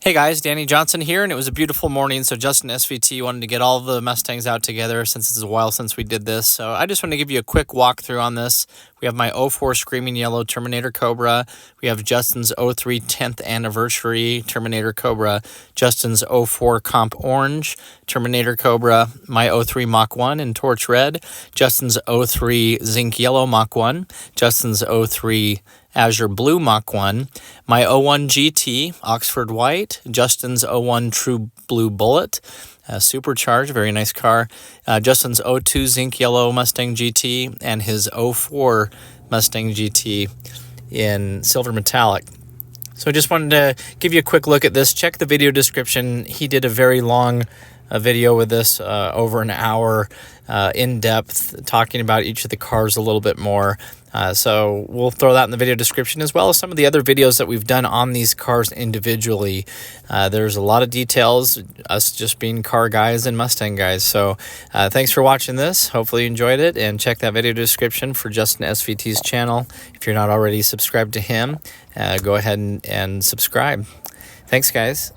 Hey guys, Danny Johnson here, and it was a beautiful morning, so Justin SVT wanted to get all the Mustangs out together since it's a while since we did this. So I just want to give you a quick walkthrough on this. We have my 04 Screaming Yellow Terminator Cobra. We have Justin's 03 10th Anniversary Terminator Cobra. Justin's 04 Comp Orange Terminator Cobra. My 03 Mach 1 in Torch Red. Justin's 03 Zinc Yellow Mach 1. Justin's 03 Azure Blue Mach 1, my 01 GT Oxford White, Justin's 01 True Blue Bullet, supercharged, very nice car, Justin's 02 Zinc Yellow Mustang GT, and his 04 Mustang GT in silver metallic. So I just wanted to give you a quick look at this. Check the video description. He did a very long video with this, over an hour, in depth, talking about each of the cars a little bit more. So we'll throw that in the video description, as well as some of the other videos that we've done on these cars individually. There's a lot of details, us just being car guys and Mustang guys. So thanks for watching this. Hopefully you enjoyed it, and check that video description for Justin SVT's channel. If you're not already subscribed to him, go ahead and subscribe. Thanks, guys.